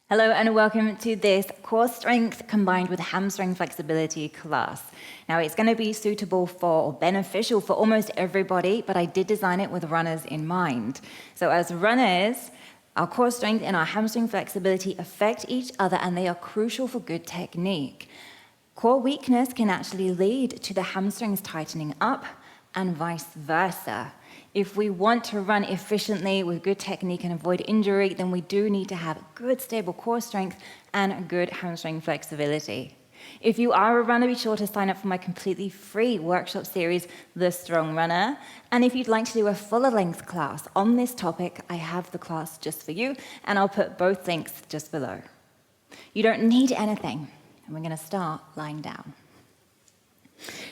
Hello and welcome to this core strength combined with hamstring flexibility class. Now it's going to be suitable for or beneficial for almost everybody, but I did design it with runners in mind. So as runners, our core strength and our hamstring flexibility affect each other and they are crucial for good technique. Core weakness can actually lead to the hamstrings tightening up and vice versa. If we want to run efficiently with good technique and avoid injury, then we do need to have good stable core strength and good hamstring flexibility. If you are a runner, be sure to sign up for my completely free workshop series, The Strong Runner. And if you'd like to do a fuller length class on this topic, I have the class just for you, and I'll put both links just below. You don't need anything, and we're going to start lying down.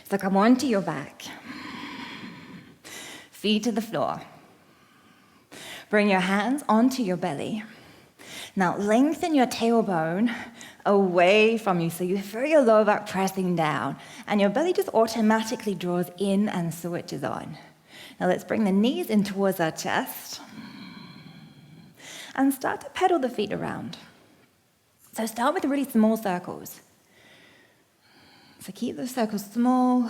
So come onto your back. Feet to the floor. Bring your hands onto your belly. Now lengthen your tailbone away from you so you feel your lower back pressing down and your belly just automatically draws in and switches on. Now let's bring the knees in towards our chest and start to pedal the feet around. So start with really small circles. So keep those circles small.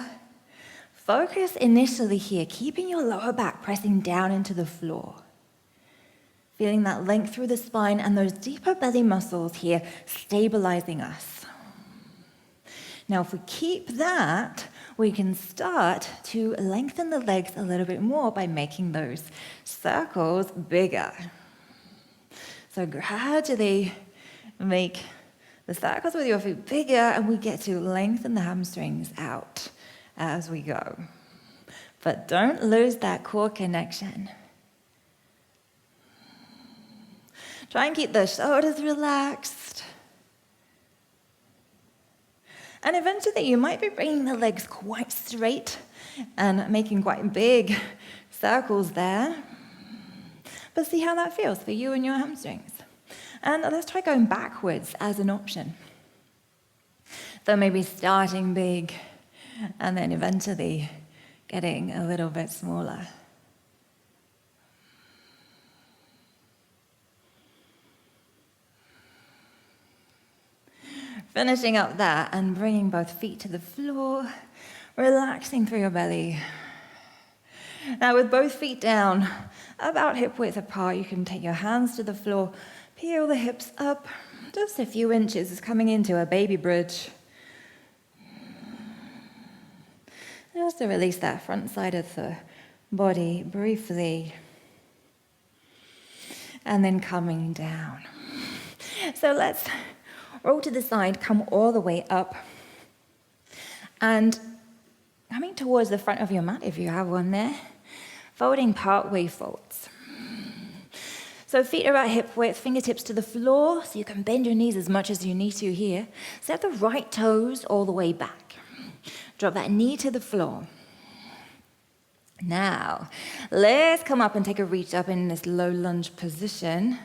Focus initially here, keeping your lower back pressing down into the floor. Feeling that length through the spine and those deeper belly muscles here stabilizing us. Now, if we keep that, we can start to lengthen the legs a little bit more by making those circles bigger. So gradually make the circles with your feet bigger and we get to lengthen the hamstrings out as we go. But don't lose that core connection. Try and keep the shoulders relaxed. And eventually you might be bringing the legs quite straight and making quite big circles there. But see how that feels for you and your hamstrings. And let's try going backwards as an option. So maybe starting big and then eventually getting a little bit smaller. Finishing up that and bringing both feet to the floor, relaxing through your belly. Now with both feet down, about hip width apart, you can take your hands to the floor, peel the hips up, just a few inches, coming into a baby bridge. Just to release that front side of the body briefly. And then coming down. So let's roll to the side, come all the way up. And coming towards the front of your mat, if you have one there, folding partway forwards. So feet are at hip width, fingertips to the floor, so you can bend your knees as much as you need to here. Set the right toes all the way back. Drop that knee to the floor. Now, let's come up and take a reach up in this low lunge position.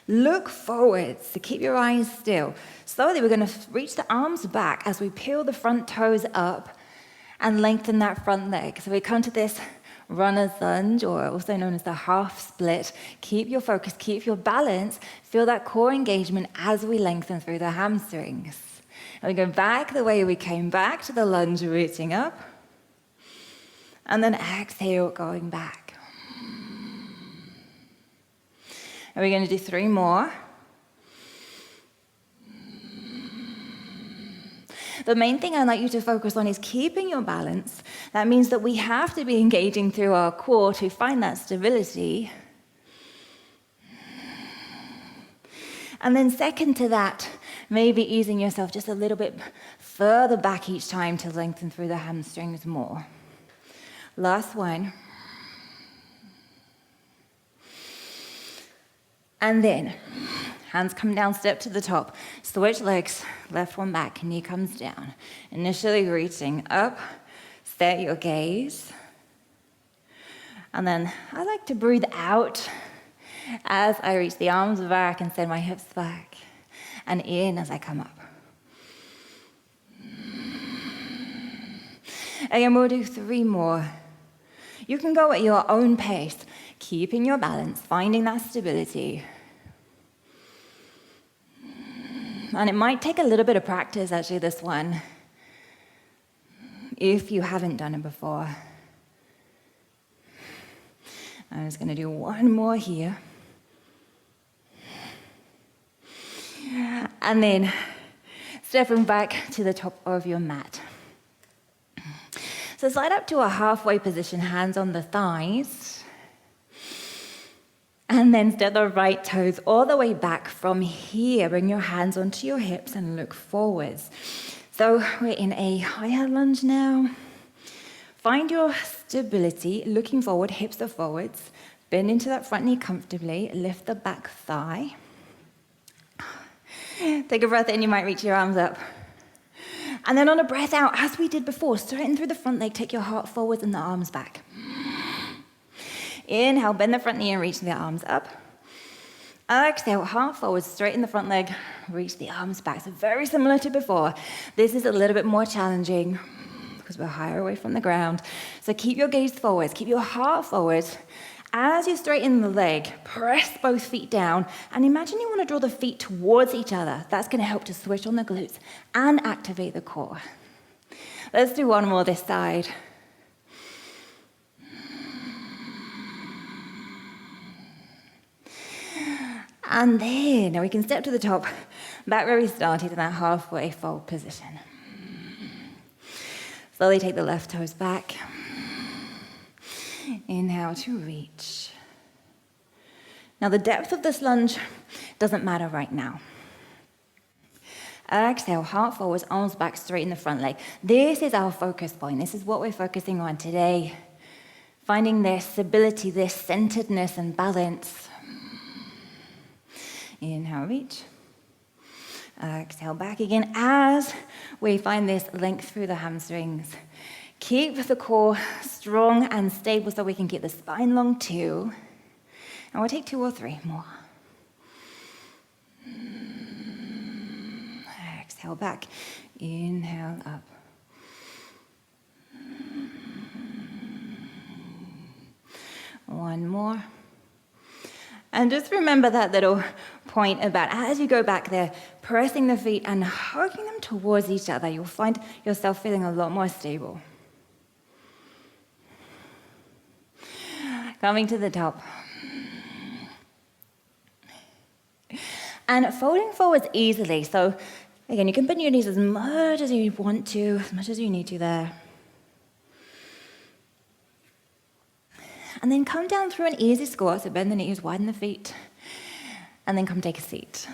Look forwards, so keep your eyes still. Slowly, we're going to reach the arms back as we peel the front toes up and lengthen that front leg. So we come to this runner's lunge, or also known as the half split. Keep your focus, keep your balance. Feel that core engagement as we lengthen through the hamstrings. And we go back the way we came back to the lunge, reaching up. And then exhale, going back. And we're going to do 3 more. The main thing I'd like you to focus on is keeping your balance. That means that we have to be engaging through our core to find that stability. And then second to that, maybe easing yourself just a little bit further back each time to lengthen through the hamstrings more. Last one. And then, hands come down, step to the top. Switch legs, left one back, knee comes down. Initially reaching up, set your gaze. And then I like to breathe out as I reach the arms back and send my hips back. And in as I come up. Again, we'll do 3 more. You can go at your own pace, keeping your balance, finding that stability. And it might take a little bit of practice, actually, this one, if you haven't done it before. I'm just going to do one more here. And then stepping back to the top of your mat. So slide up to a halfway position, hands on the thighs. And then step the right toes all the way back from here. Bring your hands onto your hips and look forwards. So we're in a higher lunge now. Find your stability, looking forward, hips are forwards. Bend into that front knee comfortably. Lift the back thigh. Take a breath in, you might reach your arms up. And then on a breath out, as we did before, straighten through the front leg, take your heart forwards and the arms back. Inhale, bend the front knee and reach the arms up. Exhale, heart forwards, straighten the front leg, reach the arms back. So very similar to before. This is a little bit more challenging because we're higher away from the ground. So keep your gaze forwards, keep your heart forward. As you straighten the leg, press both feet down and imagine you want to draw the feet towards each other. That's going to help to switch on the glutes and activate the core. Let's do one more this side. And then now we can step to the top, back where we started in that halfway fold position. Slowly take the left toes back. Inhale to reach. Now the depth of this lunge doesn't matter right now. Exhale, heart forwards, arms back, straighten the front leg. This is our focus point. This is what we're focusing on today. Finding this stability, this centeredness and balance. Inhale, reach. Exhale, back again as we find this length through the hamstrings. Keep the core strong and stable so we can keep the spine long too. And we'll take 2 or 3 more. Exhale back. Inhale up. One more. And just remember that little point about as you go back there, pressing the feet and hugging them towards each other, you'll find yourself feeling a lot more stable. Coming to the top. And folding forwards easily. So again, you can bend your knees as much as you want to, as much as you need to there. And then come down through an easy squat, so bend the knees, widen the feet, and then come take a seat.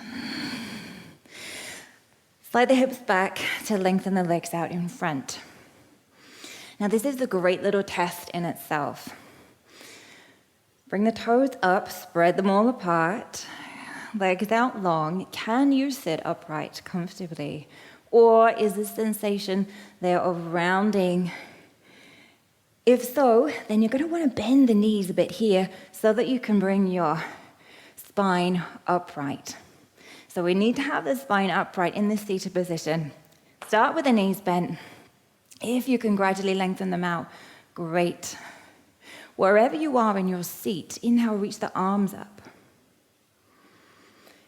Slide the hips back to lengthen the legs out in front. Now this is a great little test in itself. Bring the toes up, spread them all apart, legs out long. Can you sit upright comfortably? Or is the sensation there of rounding? If so, then you're going to want to bend the knees a bit here so that you can bring your spine upright. So we need to have the spine upright in this seated position. Start with the knees bent. If you can gradually lengthen them out, great. Wherever you are in your seat, inhale, reach the arms up.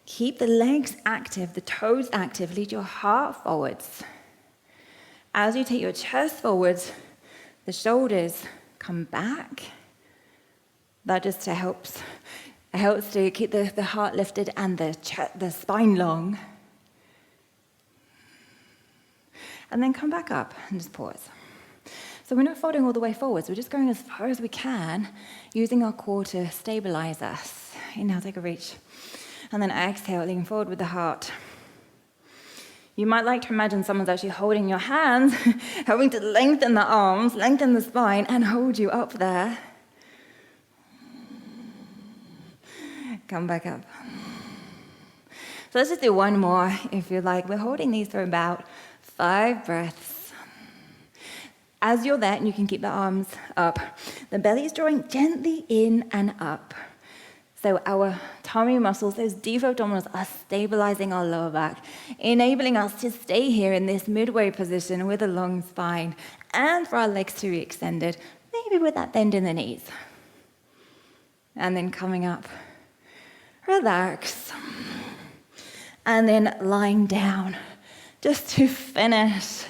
Keep the legs active, the toes active, lead your heart forwards. As you take your chest forwards, the shoulders come back. That just helps to keep the heart lifted and the spine long. And then come back up and just pause. So we're not folding all the way forwards, we're just going as far as we can, using our core to stabilize us. Inhale, take a reach. And then exhale, lean forward with the heart. You might like to imagine someone's actually holding your hands, helping to lengthen the arms, lengthen the spine, and hold you up there. Come back up. So let's just do one more, if you like. We're holding these for about 5 breaths. As you're there, and you can keep the arms up, the belly is drawing gently in and up. So our tummy muscles, those deep abdominals, are stabilizing our lower back, enabling us to stay here in this midway position with a long spine, and for our legs to be extended, maybe with that bend in the knees. And then coming up, relax. And then lying down, just to finish.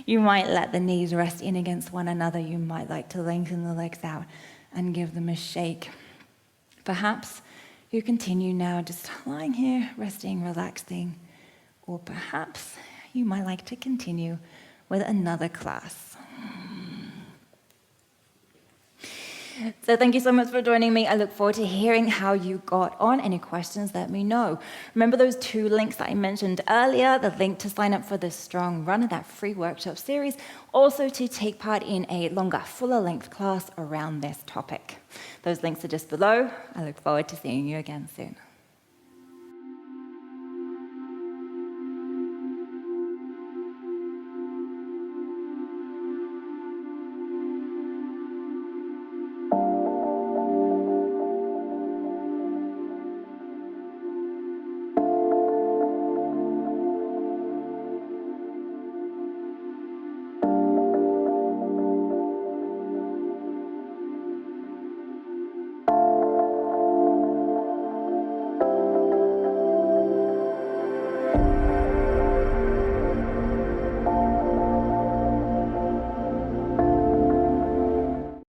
You might let the knees rest in against one another. You might like to lengthen the legs out and give them a shake. Perhaps you continue now just lying here, resting, relaxing. Or perhaps you might like to continue with another class. So thank you so much for joining me. I look forward to hearing how you got on. Any questions, let me know. Remember those 2 links that I mentioned earlier, the link to sign up for the Strong Runner, that free workshop series, also to take part in a longer, fuller length class around this topic. Those links are just below. I look forward to seeing you again soon.